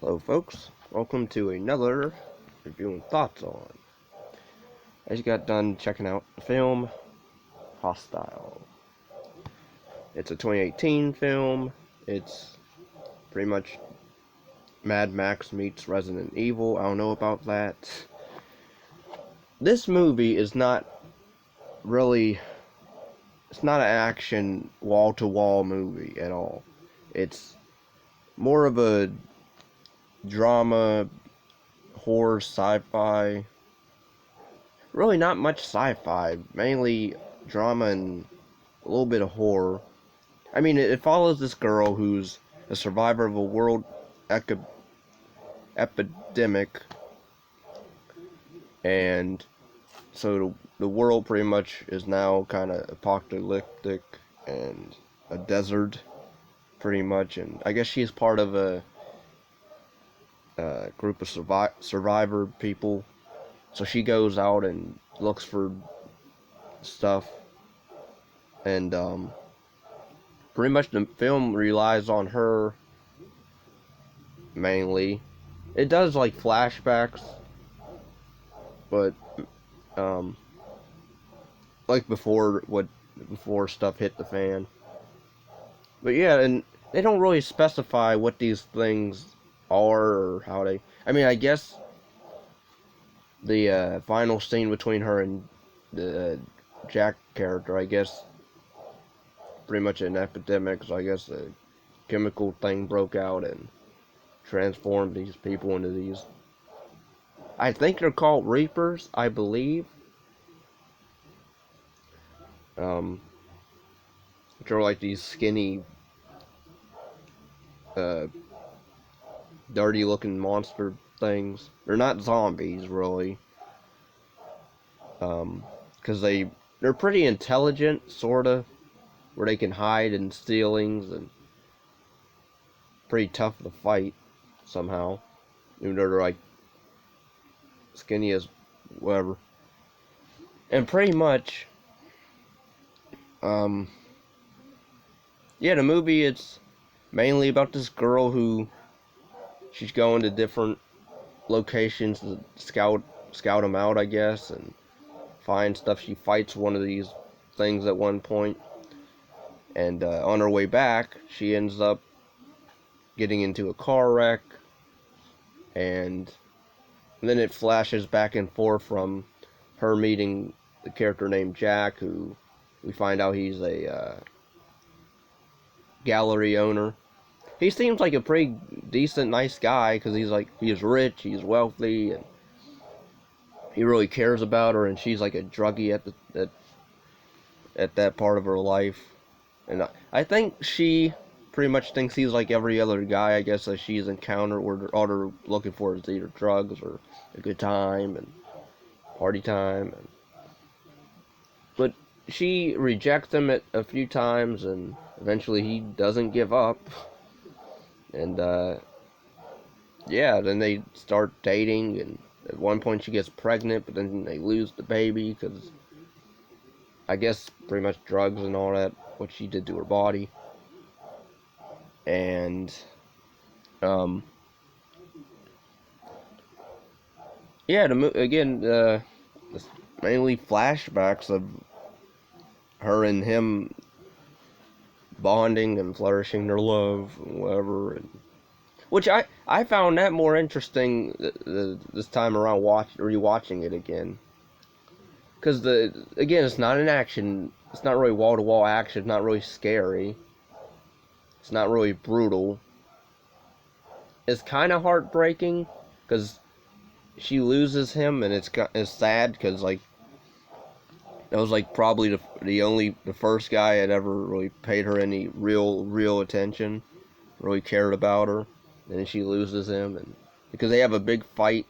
Hello folks, welcome to another review and thoughts on. I just got done checking out the film Hostile. It's a 2018 film. It's pretty much Mad Max meets Resident Evil. I don't know about that. This movie is not really, it's not an action wall-to-wall movie at all. It's more of a drama, horror, sci-fi. Really not much sci-fi, mainly drama and a little bit of horror. I mean, it follows this girl who's a survivor of a world epidemic, and so the world pretty much is now kind of apocalyptic and a desert, pretty much. And I guess she's part of a group of survivor people. So she goes out and looks for stuff, and pretty much the film relies on her mainly. It does like flashbacks, but like before stuff hit the fan. But yeah, and they don't really specify what these things are or how they. I mean, I guess the final scene between her and the Jack character, I guess, pretty much an epidemic. So I guess a chemical thing broke out and transformed these people into these. I think they're called Reapers, I believe. Which are like these skinny, uh, dirty-looking monster things. They're not zombies, really. Because they're pretty intelligent, sorta, where they can hide in ceilings and pretty tough to fight somehow, even though they're like skinny as whatever. And pretty much, yeah, the movie, it's mainly about this girl who she's going to different locations to scout them out, I guess, and find stuff. She fights one of these things at one point, and on her way back, she ends up getting into a car wreck, and then it flashes back and forth from her meeting the character named Jack, who we find out he's a gallery owner. He seems like a pretty decent, nice guy, because he's rich, he's wealthy, and he really cares about her, and she's like a druggie at that part of her life. And I think she pretty much thinks he's like every other guy, I guess, that she's encountered, where all they're looking for is either drugs or a good time and party time. But she rejects him a few times, and eventually he doesn't give up. And yeah, then they start dating, and at one point she gets pregnant, but then they lose the baby because I guess pretty much drugs and all that, what she did to her body. And yeah, again, mainly flashbacks of her and him bonding and flourishing their love and whatever, and which I found that more interesting this time around rewatching it again, because again, it's not an action, it's not really wall to wall action, it's not really scary, it's not really brutal. It's kind of heartbreaking because she loses him, and it's sad because like that was like probably the first guy that ever really paid her any real attention, really cared about her, and then she loses him, and because they have a big fight,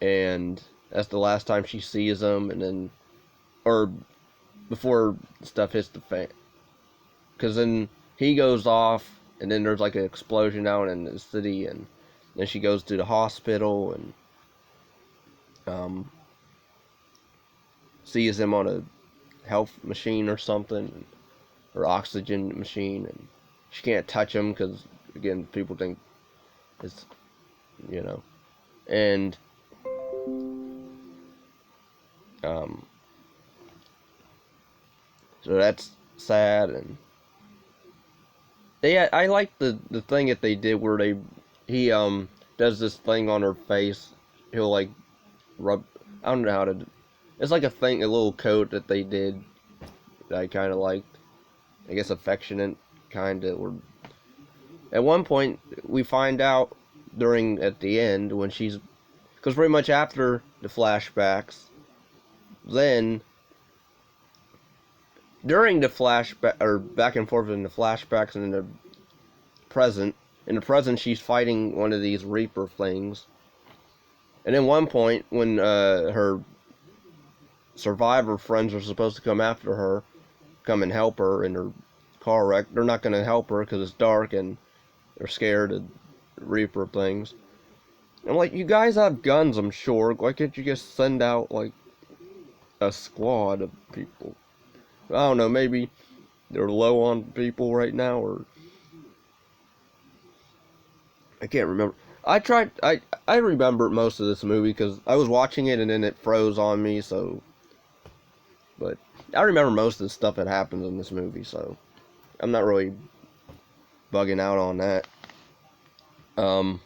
and that's the last time she sees him, and then or before stuff hits the fan, because then he goes off, and then there's like an explosion down in the city, and then she goes to the hospital and sees him on a health machine or something, or oxygen machine, and she can't touch him because again, people think It's, and so that's sad. And I like the thing that they did where he does this thing on her face. He'll like rub. I don't know how to. It's like a little coat that they did that I kind of liked. I guess affectionate, kind of. Or at one point we find out at the end when she's, because pretty much after the flashbacks, then during the flashback or back and forth in the flashbacks and in the present. In the present, she's fighting one of these Reaper things. And at one point, when her survivor friends are supposed to come after her, come and help her in her car wreck, they're not going to help her because it's dark and they're scared of Reaper things. I'm like, you guys have guns, I'm sure. Why can't you just send out, like, a squad of people? I don't know, maybe they're low on people right now, or I can't remember. I remember most of this movie because I was watching it and then it froze on me, so. But I remember most of the stuff that happens in this movie, so I'm not really bugging out on that. But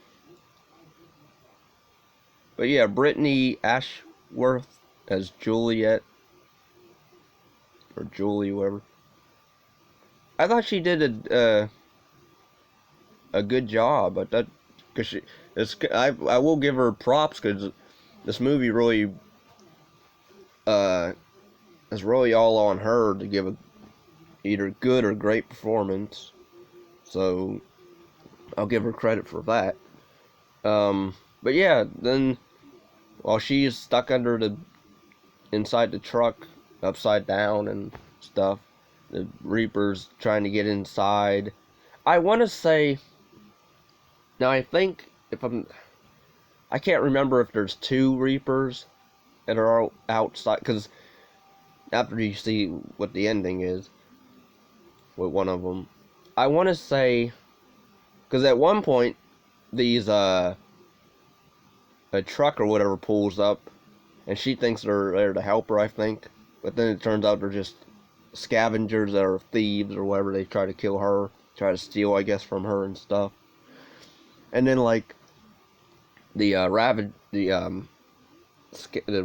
yeah, Brittany Ashworth as Juliette, or Julie, whatever. I thought she did a good job, but I will give her props because this movie really is really all on her to give a either good or great performance. So I'll give her credit for that. But yeah, then while she's stuck inside the truck, upside down and stuff, the Reaper's trying to get inside. I want to say. Now I think I can't remember if there's two Reapers that are outside, because after you see what the ending is with one of them, I want to say, because at one point a truck or whatever pulls up, and she thinks they're there to help her, I think, but then it turns out they're just scavengers that are thieves or whatever. They try to kill her, try to steal, I guess, from her and stuff. And then, like, the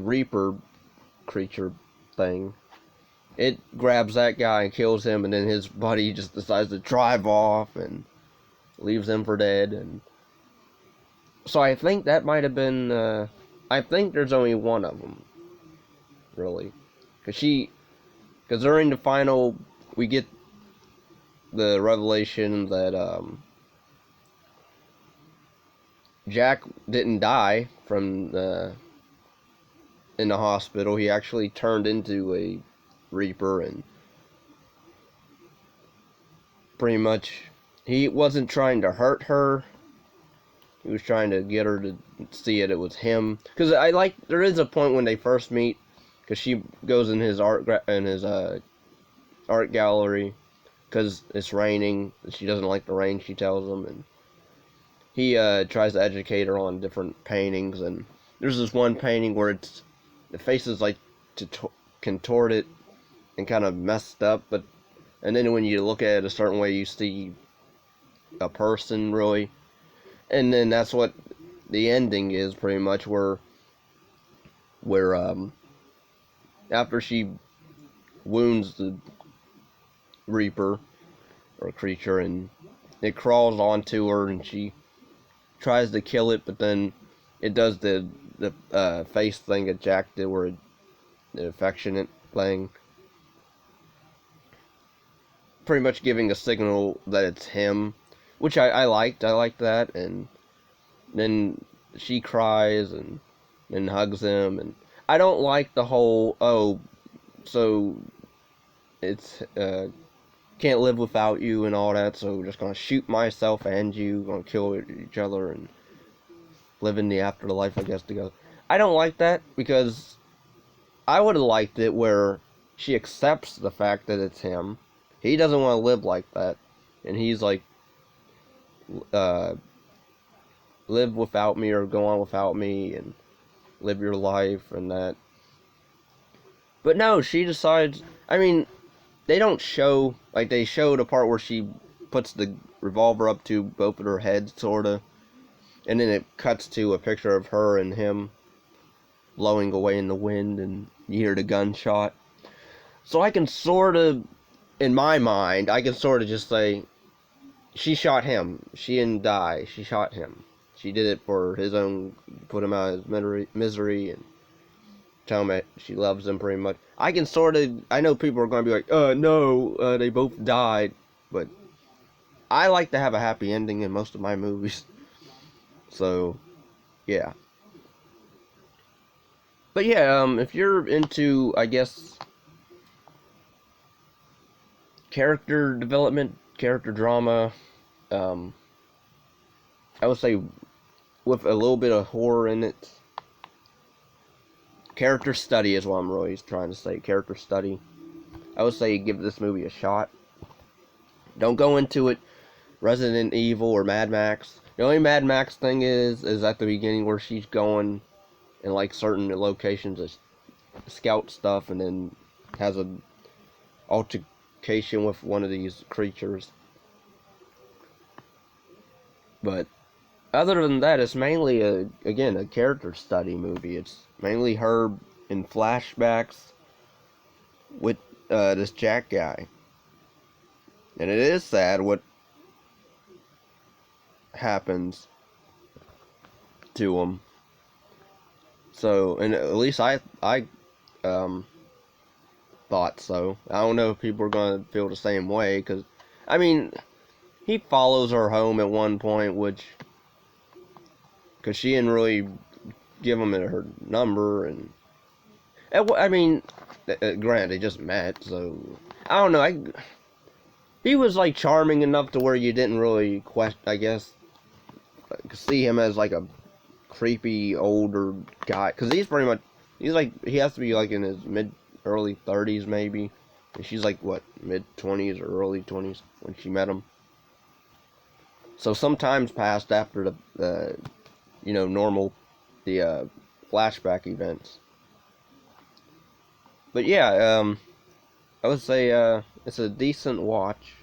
Reaper creature thing, it grabs that guy and kills him, and then his buddy just decides to drive off and leaves him for dead. And so I think that might have been, I think there's only one of them, really. Because during the final, we get the revelation that, Jack didn't die from in the hospital. He actually turned into a Reaper, and pretty much he wasn't trying to hurt her. He was trying to get her to see it was him. Because there is a point when they first meet, because she goes in his art gallery because it's raining. She doesn't like the rain, she tells him, and he tries to educate her on different paintings. And there's this one painting where the face is like contorted and kind of messed up, and then when you look at it a certain way, you see a person, really. And then that's what the ending is, pretty much, where after she wounds the Reaper or creature, and it crawls onto her, and she tries to kill it, but then it does the face thing that Jack did, where the affectionate thing, pretty much giving a signal that it's him, which I liked. I liked that. And then she cries and hugs him, and I don't like the whole, so it's can't live without you and all that, so we're just gonna shoot myself and you, gonna kill each other and live in the afterlife, I guess, together. I don't like that, because I would have liked it where she accepts the fact that it's him. He doesn't want to live like that, and he's like live without me or go on without me and live your life and that. But no, she decides, I mean, they don't show, like, they show the part where she puts the revolver up to both of their heads, sorta, and then it cuts to a picture of her and him blowing away in the wind, and you hear the gunshot. So I can sorta, in my mind, I can sorta just say, she shot him. She didn't die. She shot him. She did it for his own, put him out of his misery, and tell him that she loves him pretty much. I can sort of, I know people are going to be like, no, they both died. But I like to have a happy ending in most of my movies. So, yeah. But yeah, if you're into, I guess, character development, character drama, I would say with a little bit of horror in it, character study is what I'm really trying to say. Character study. I would say give this movie a shot. Don't go into it Resident Evil or Mad Max. The only Mad Max thing is at the beginning where she's going in like certain locations to scout stuff and then has a altercation with one of these creatures. But other than that, it's mainly a character study movie. It's mainly her in flashbacks with this Jack guy. And it is sad what happens to him. So, and at least I thought so. I don't know if people are going to feel the same way, because, I mean, he follows her home at one point, because she didn't really give him her number, and I mean, granted, they just met, so, I don't know, he was, like, charming enough to where you didn't really question, I guess, see him as, like, a creepy, older guy, because he has to be, like, in his early 30s, maybe, and she's, like, what, mid-20s or early 20s when she met him. So some time's passed after the flashback events. But yeah, I would say it's a decent watch.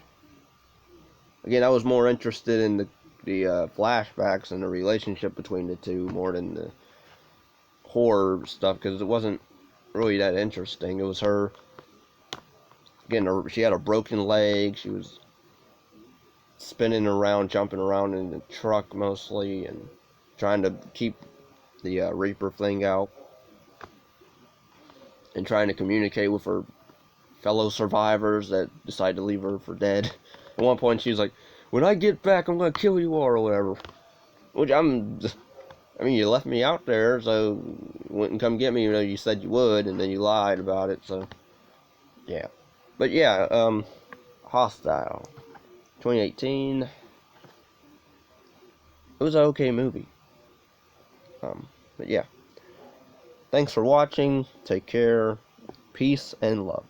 Again, I was more interested in the flashbacks and the relationship between the two more than the horror stuff, because it wasn't really that interesting. It was her, again, she had a broken leg, she was spinning around, jumping around in the truck mostly, and trying to keep the Reaper thing out, and trying to communicate with her fellow survivors that decide to leave her for dead. At one point, she was like, "When I get back, I'm gonna kill you all," or whatever. Which I mean, you left me out there, so you wouldn't come get me, you said you would, and then you lied about it, so, yeah. But yeah, Hostile, 2018. It was an okay movie. But yeah. Thanks for watching. Take care. Peace and love.